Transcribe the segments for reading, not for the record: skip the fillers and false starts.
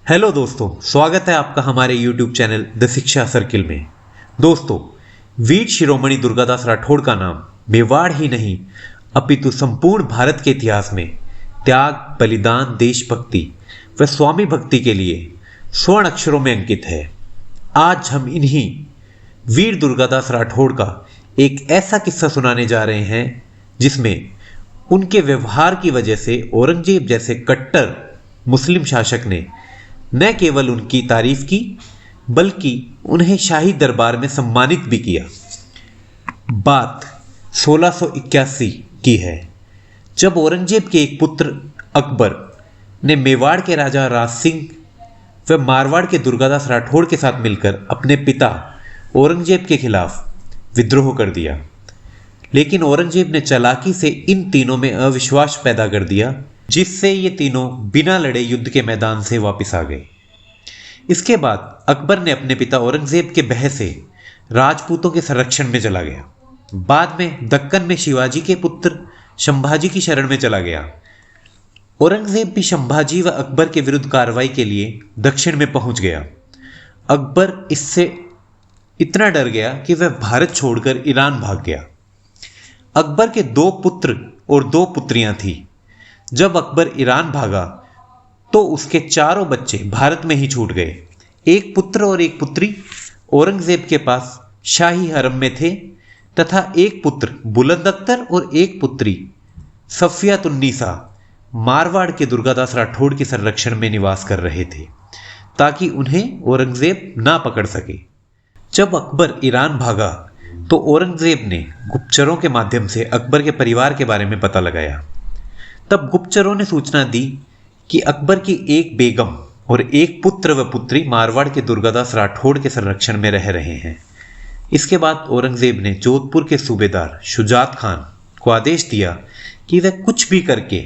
Hello दोस्तों, स्वागत है आपका हमारे YouTube चैनल द शिक्षा सर्किल में। दोस्तों, वीर शिरोमणि दुर्गादास राठौड़ का नाम मेवाड़ ही नहीं अपितु संपूर्ण भारत के इतिहास में त्याग, बलिदान, देशभक्ति व स्वामी भक्ति के लिए स्वर्ण अक्षरों में अंकित है। आज हम इन्हीं वीर दुर्गादास राठौड़ का एक ऐसा किस्सा सुनाने जा रहे हैं जिसमें उनके व्यवहार की वजह से औरंगजेब जैसे कट्टर मुस्लिम शासक ने न केवल उनकी तारीफ की बल्कि उन्हें शाही दरबार में सम्मानित भी किया। बात 1681 की है, जब औरंगजेब के एक पुत्र अकबर ने मेवाड़ के राजा राज सिंह व मारवाड़ के दुर्गादास राठौड़ के साथ मिलकर अपने पिता औरंगजेब के खिलाफ विद्रोह कर दिया। लेकिन औरंगजेब ने चालाकी से इन तीनों में अविश्वास पैदा कर दिया, जिससे ये तीनों बिना लड़े युद्ध के मैदान से वापस आ गए। इसके बाद अकबर ने अपने पिता औरंगजेब के भय से राजपूतों के संरक्षण में चला गया। बाद में दक्कन में शिवाजी के पुत्र संभाजी की शरण में चला गया। औरंगजेब भी संभाजी व अकबर के विरुद्ध कार्रवाई के लिए दक्षिण में पहुंच गया। अकबर इससे इतना डर गया कि वह भारत छोड़कर ईरान भाग गया। अकबर के 2 पुत्र और 2 पुत्रियां थीं। जब अकबर ईरान भागा तो उसके चारों बच्चे भारत में ही छूट गए। एक पुत्र और एक पुत्री औरंगजेब के पास शाही हरम में थे तथा एक पुत्र बुलंद अख्तर और एक पुत्री सफियतुन्निसा मारवाड़ के दुर्गादास राठौड़ के संरक्षण में निवास कर रहे थे, ताकि उन्हें औरंगजेब ना पकड़ सके। जब अकबर ईरान भागा तो औरंगजेब ने गुप्तचरों के माध्यम से अकबर के परिवार के बारे में पता लगाया। तब गुप्तचरों ने सूचना दी कि अकबर की एक बेगम और एक पुत्र व पुत्री मारवाड़ के दुर्गादास राठौड़ के संरक्षण में रह रहे हैं। इसके बाद औरंगजेब ने जोधपुर के सूबेदार शुजात खान को आदेश दिया कि वह कुछ भी करके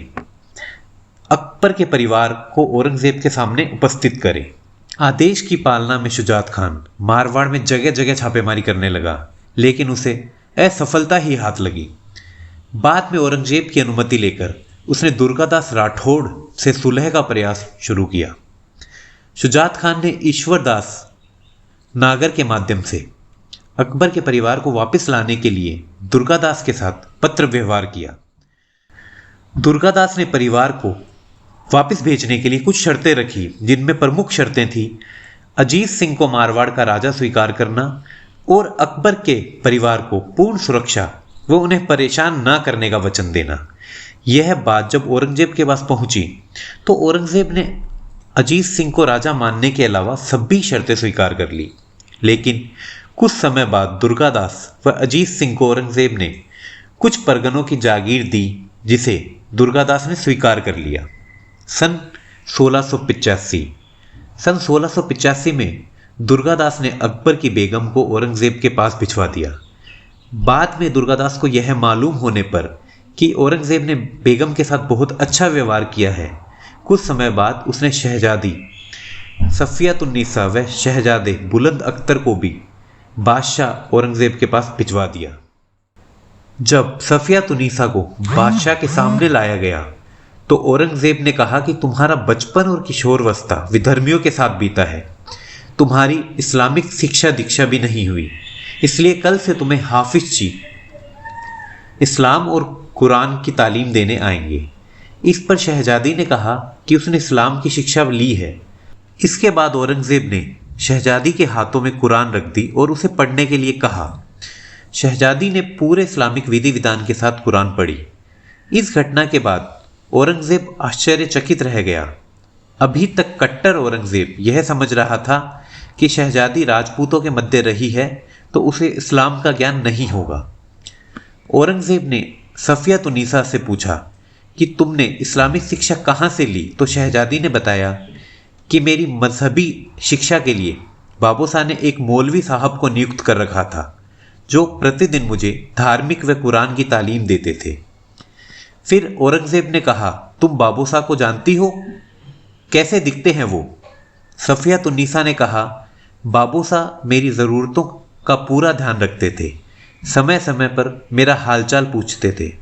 अकबर के परिवार को औरंगजेब के सामने उपस्थित करे। आदेश की पालना में शुजात खान मारवाड़ में जगह जगह छापेमारी करने लगा, लेकिन उसे असफलता ही हाथ लगी। बाद में औरंगजेब की अनुमति लेकर उसने दुर्गादास राठौड़ से सुलह का प्रयास शुरू किया। शुजात खान ने ईश्वरदास नागर के माध्यम से अकबर के परिवार को वापस लाने के लिए दुर्गादास के साथ पत्र व्यवहार किया। दुर्गादास ने परिवार को वापस भेजने के लिए कुछ शर्तें रखी, जिनमें प्रमुख शर्तें थीं अजीत सिंह को मारवाड़ का राजा स्वीकार करना और अकबर के परिवार को पूर्ण सुरक्षा व उन्हें परेशान न करने का वचन देना। यह बात जब औरंगजेब के पास पहुंची तो औरंगजेब ने अजीत सिंह को राजा मानने के अलावा सभी शर्तें स्वीकार कर ली। लेकिन कुछ समय बाद दुर्गादास व अजीत सिंह को औरंगजेब ने कुछ परगनों की जागीर दी, जिसे दुर्गादास ने स्वीकार कर लिया। सन 1685 में दुर्गादास ने अकबर की बेगम को औरंगजेब के पास भिजवा दिया। बाद में दुर्गादास को यह मालूम होने पर कि औरंगजेब ने बेगम के साथ बहुत अच्छा व्यवहार किया है, कुछ समय बाद उसने शहजादी सफियतुन्निसा व शहजादे बुलंद अख्तर को भी बादशाह औरंगजेब के पास भिजवा दिया। जब सफियतुन्निसा को बादशाह के सामने लाया गया तो औरंगजेब ने कहा कि तुम्हारा बचपन और किशोरावस्था विधर्मियों के साथ बीता है, तुम्हारी इस्लामिक शिक्षा दीक्षा भी नहीं हुई, इसलिए कल से तुम्हें हाफिज जी इस्लाम और कुरान की तालीम देने आएंगे। इस पर शहजादी ने कहा कि उसने इस्लाम की शिक्षा ली है। इसके बाद औरंगजेब ने शहजादी के हाथों में कुरान रख दी और उसे पढ़ने के लिए कहा। शहजादी ने पूरे इस्लामिक विधि विधान के साथ कुरान पढ़ी। इस घटना के बाद औरंगजेब आश्चर्यचकित रह गया। अभी तक कट्टर औरंगजेब यह समझ रहा था कि शहजादी राजपूतों के मध्य रही है तो उसे इस्लाम का ज्ञान नहीं होगा। औरंगजेब ने सफियतुन्निसा से पूछा कि तुमने इस्लामिक शिक्षा कहाँ से ली, तो शहजादी ने बताया कि मेरी मजहबी शिक्षा के लिए बाबूसाह ने एक मौलवी साहब को नियुक्त कर रखा था, जो प्रतिदिन मुझे धार्मिक व कुरान की तालीम देते थे। फिर औरंगजेब ने कहा, तुम बाबूसाह को जानती हो, कैसे दिखते हैं वो? सफियतुन्निसा ने कहा, बाबूसाह मेरी ज़रूरतों का पूरा ध्यान रखते थे, समय समय पर मेरा हालचाल पूछते थे,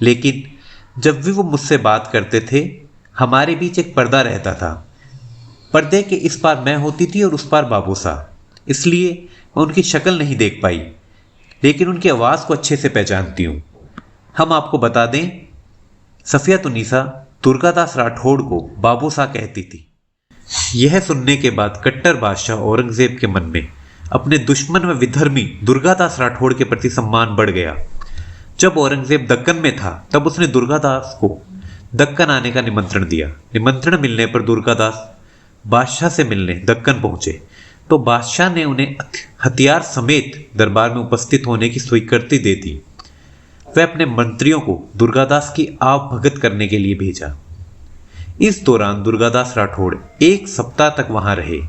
लेकिन जब भी वो मुझसे बात करते थे हमारे बीच एक पर्दा रहता था। पर्दे के इस पार मैं होती थी और उस पार बाबूसा, इसलिए मैं उनकी शक्ल नहीं देख पाई, लेकिन उनकी आवाज़ को अच्छे से पहचानती हूँ। हम आपको बता दें, सफियतुन्निसा दुर्गादास राठौड़ को बाबूसा कहती थी। यह सुनने के बाद कट्टर बादशाह औरंगजेब के मन में अपने दुश्मन व विधर्मी दुर्गादास राठौड़ के प्रति सम्मान बढ़ गया। जब औरंगजेब दक्कन में था तब उसने दुर्गादास को दक्कन आने का निमंत्रण दिया। निमंत्रण मिलने पर दुर्गादास बादशाह से मिलने दक्कन पहुंचे तो बादशाह ने उन्हें हथियार समेत दरबार में उपस्थित होने की स्वीकृति दे दी। वह अपने मंत्रियों को दुर्गादास की आवभगत करने के लिए भेजा। इस दौरान दुर्गादास राठौड़ 1 सप्ताह तक वहां रहे।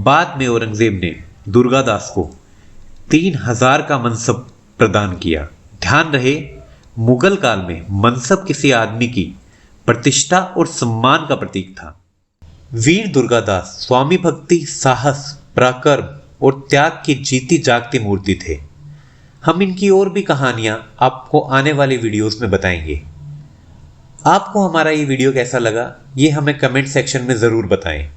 बाद में औरंगजेब ने दुर्गादास को 3000 का मनसब प्रदान किया। ध्यान रहे, मुगल काल में मनसब किसी आदमी की प्रतिष्ठा और सम्मान का प्रतीक था। वीर दुर्गादास स्वामी भक्ति, साहस, पराक्रम और त्याग की जीती जागती मूर्ति थे। हम इनकी और भी कहानियां आपको आने वाले वीडियोस में बताएंगे। आपको हमारा ये वीडियो कैसा लगा, ये हमें कमेंट सेक्शन में ज़रूर बताएं।